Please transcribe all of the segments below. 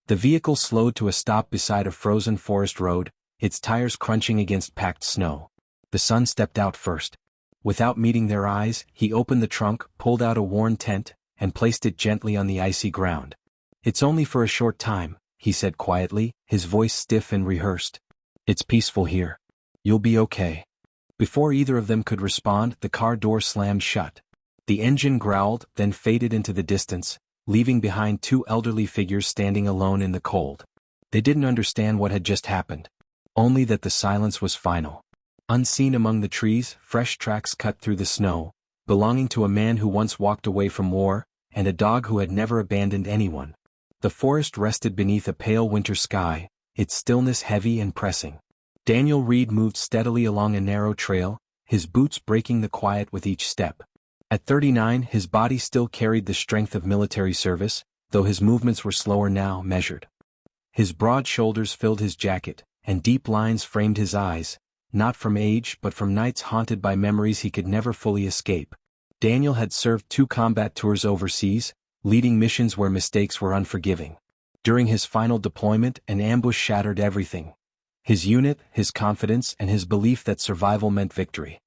The vehicle slowed to a stop beside a frozen forest road, its tires crunching against packed snow. The son stepped out first. Without meeting their eyes, he opened the trunk, pulled out a worn tent, and placed it gently on the icy ground. "It's only for a short time," he said quietly, his voice stiff and rehearsed. "It's peaceful here. You'll be okay." Before either of them could respond, the car door slammed shut. The engine growled, then faded into the distance, leaving behind two elderly figures standing alone in the cold. They didn't understand what had just happened. Only that the silence was final. Unseen among the trees, fresh tracks cut through the snow, belonging to a man who once walked away from war, and a dog who had never abandoned anyone. The forest rested beneath a pale winter sky, its stillness heavy and pressing. Daniel Reed moved steadily along a narrow trail, his boots breaking the quiet with each step. At 39, his body still carried the strength of military service, though his movements were slower now, measured. His broad shoulders filled his jacket, and deep lines framed his eyes, not from age but from nights haunted by memories he could never fully escape. Daniel had served 2 combat tours overseas, leading missions where mistakes were unforgiving. During his final deployment, an ambush shattered everything. His unit, his confidence, and his belief that survival meant victory.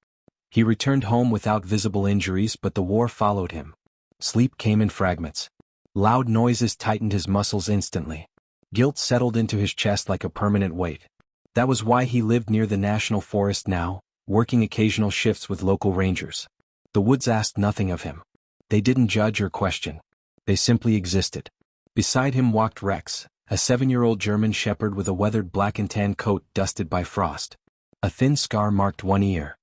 He returned home without visible injuries, but the war followed him. Sleep came in fragments. Loud noises tightened his muscles instantly. Guilt settled into his chest like a permanent weight. That was why he lived near the national forest now, working occasional shifts with local rangers. The woods asked nothing of him. They didn't judge or question. They simply existed. Beside him walked Rex, a 7-year-old German shepherd with a weathered black and tan coat dusted by frost. A thin scar marked one ear.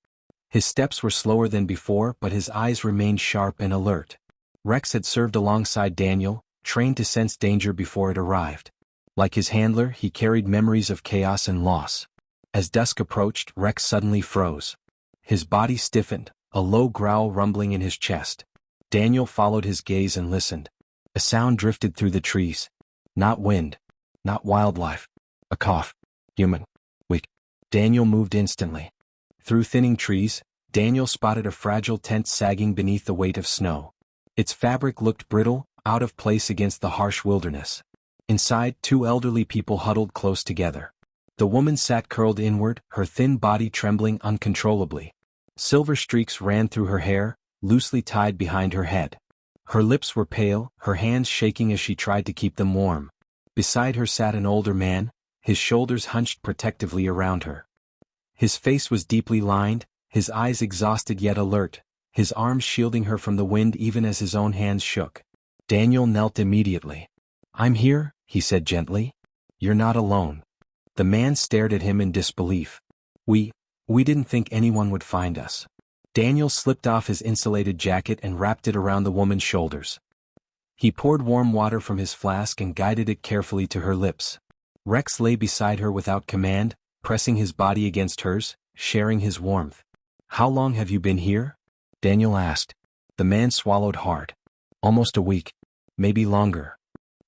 His steps were slower than before, but his eyes remained sharp and alert. Rex had served alongside Daniel, trained to sense danger before it arrived. Like his handler, he carried memories of chaos and loss. As dusk approached, Rex suddenly froze. His body stiffened, a low growl rumbling in his chest. Daniel followed his gaze and listened. A sound drifted through the trees. Not wind. Not wildlife. A cough. Human. Weak. Daniel moved instantly. Through thinning trees, Daniel spotted a fragile tent sagging beneath the weight of snow. Its fabric looked brittle, out of place against the harsh wilderness. Inside, 2 elderly people huddled close together. The woman sat curled inward, her thin body trembling uncontrollably. Silver streaks ran through her hair, loosely tied behind her head. Her lips were pale, her hands shaking as she tried to keep them warm. Beside her sat an older man, his shoulders hunched protectively around her. His face was deeply lined, his eyes exhausted yet alert, his arms shielding her from the wind even as his own hands shook. Daniel knelt immediately. "I'm here," he said gently. "You're not alone." The man stared at him in disbelief. We didn't think anyone would find us." Daniel slipped off his insulated jacket and wrapped it around the woman's shoulders. He poured warm water from his flask and guided it carefully to her lips. Rex lay beside her without command, pressing his body against hers, sharing his warmth. "How long have you been here?" Daniel asked. The man swallowed hard. "Almost a week. Maybe longer."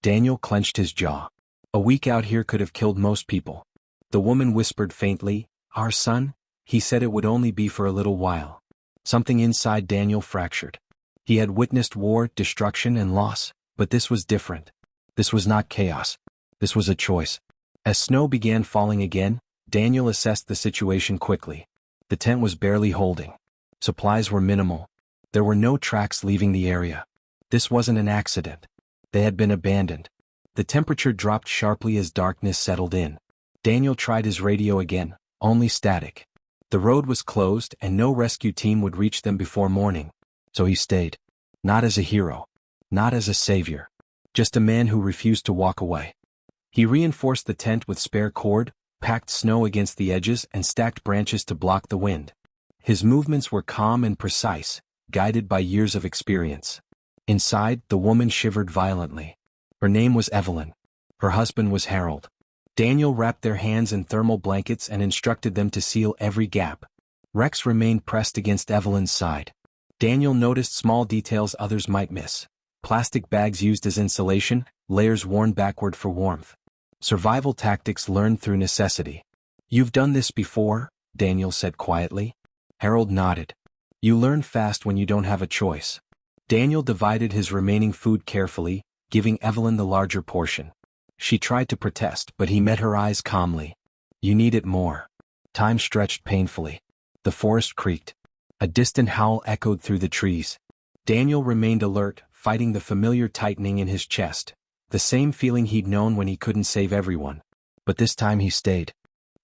Daniel clenched his jaw. "A week out here could have killed most people." The woman whispered faintly, "Our son? He said it would only be for a little while." Something inside Daniel fractured. He had witnessed war, destruction, and loss, but this was different. This was not chaos. This was a choice. As snow began falling again, Daniel assessed the situation quickly. The tent was barely holding. Supplies were minimal. There were no tracks leaving the area. This wasn't an accident. They had been abandoned. The temperature dropped sharply as darkness settled in. Daniel tried his radio again, only static. The road was closed and no rescue team would reach them before morning. So he stayed. Not as a hero. Not as a savior. Just a man who refused to walk away. He reinforced the tent with spare cord, packed snow against the edges, and stacked branches to block the wind. His movements were calm and precise, guided by years of experience. Inside, the woman shivered violently. Her name was Evelyn. Her husband was Harold. Daniel wrapped their hands in thermal blankets and instructed them to seal every gap. Rex remained pressed against Evelyn's side. Daniel noticed small details others might miss. Plastic bags used as insulation, layers worn backward for warmth. Survival tactics learned through necessity. "You've done this before?" Daniel said quietly. Harold nodded. "You learn fast when you don't have a choice." Daniel divided his remaining food carefully, giving Evelyn the larger portion. She tried to protest, but he met her eyes calmly. You need it more. Time stretched painfully. The forest creaked. A distant howl echoed through the trees. Daniel remained alert, fighting the familiar tightening in his chest, the same feeling he'd known when he couldn't save everyone. But this time he stayed.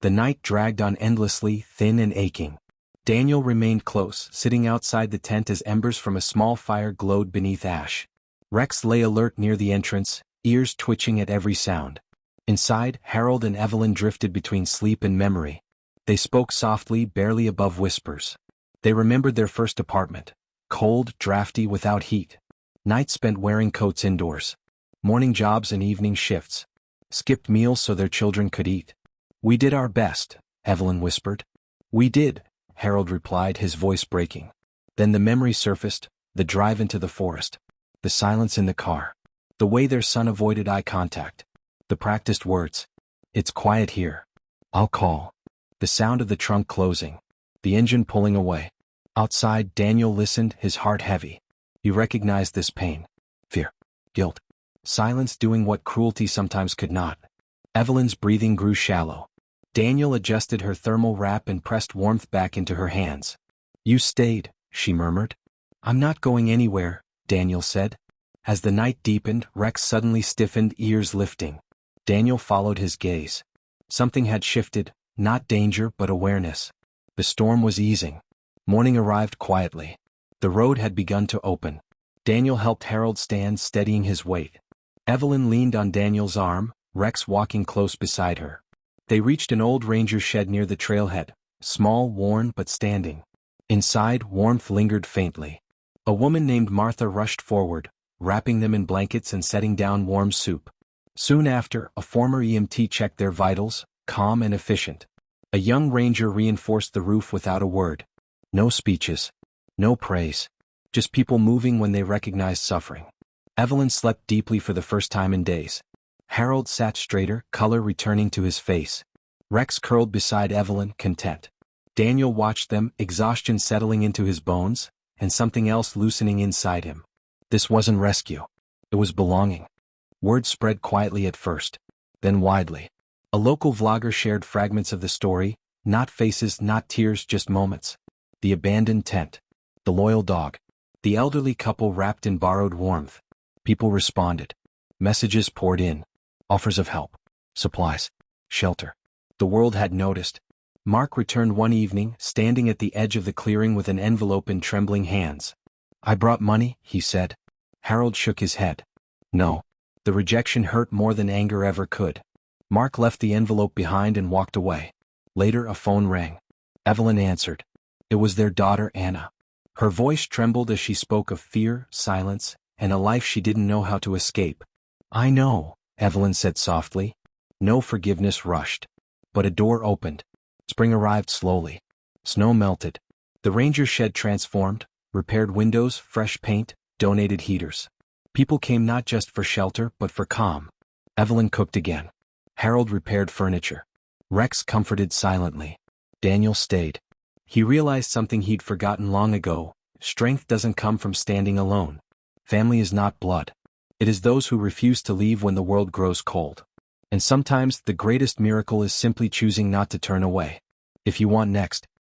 The night dragged on endlessly, thin and aching. Daniel remained close, sitting outside the tent as embers from a small fire glowed beneath ash. Rex lay alert near the entrance, ears twitching at every sound. Inside, Harold and Evelyn drifted between sleep and memory. They spoke softly, barely above whispers. They remembered their first apartment. Cold, drafty, without heat. Nights spent wearing coats indoors. Morning jobs and evening shifts. Skipped meals so their children could eat. We did our best, Evelyn whispered. We did, Harold replied, his voice breaking. Then the memory surfaced, the drive into the forest. The silence in the car. The way their son avoided eye contact. The practiced words. It's quiet here. I'll call. The sound of the trunk closing. The engine pulling away. Outside, Daniel listened, his heart heavy. He recognized this pain. Fear. Guilt. Silence doing what cruelty sometimes could not. Evelyn's breathing grew shallow. Daniel adjusted her thermal wrap and pressed warmth back into her hands. You stayed, she murmured. I'm not going anywhere, Daniel said. As the night deepened, Rex suddenly stiffened, ears lifting. Daniel followed his gaze. Something had shifted, not danger but awareness. The storm was easing. Morning arrived quietly. The road had begun to open. Daniel helped Harold stand, steadying his weight. Evelyn leaned on Daniel's arm, Rex walking close beside her. They reached an old ranger shed near the trailhead, small, worn but standing. Inside, warmth lingered faintly. A woman named Martha rushed forward, wrapping them in blankets and setting down warm soup. Soon after, a former EMT checked their vitals, calm and efficient. A young ranger reinforced the roof without a word. No speeches. No praise. Just people moving when they recognized suffering. Evelyn slept deeply for the first time in days. Harold sat straighter, color returning to his face. Rex curled beside Evelyn, content. Daniel watched them, exhaustion settling into his bones, and something else loosening inside him. This wasn't rescue. It was belonging. Word spread quietly at first, then widely. A local vlogger shared fragments of the story, not faces, not tears, just moments. The abandoned tent. The loyal dog. The elderly couple wrapped in borrowed warmth. People responded. Messages poured in. Offers of help. Supplies. Shelter. The world had noticed. Mark returned one evening, standing at the edge of the clearing with an envelope in trembling hands. I brought money, he said. Harold shook his head. No. The rejection hurt more than anger ever could. Mark left the envelope behind and walked away. Later a phone rang. Evelyn answered. It was their daughter Anna. Her voice trembled as she spoke of fear, silence, and a life she didn't know how to escape. I know, Evelyn said softly. No forgiveness rushed. But a door opened. Spring arrived slowly. Snow melted. The ranger shed transformed, repaired windows, fresh paint, donated heaters. People came not just for shelter but for calm. Evelyn cooked again. Harold repaired furniture. Rex comforted silently. Daniel stayed. He realized something he'd forgotten long ago. Strength doesn't come from standing alone. Family is not blood. It is those who refuse to leave when the world grows cold. And sometimes the greatest miracle is simply choosing not to turn away. If you want next,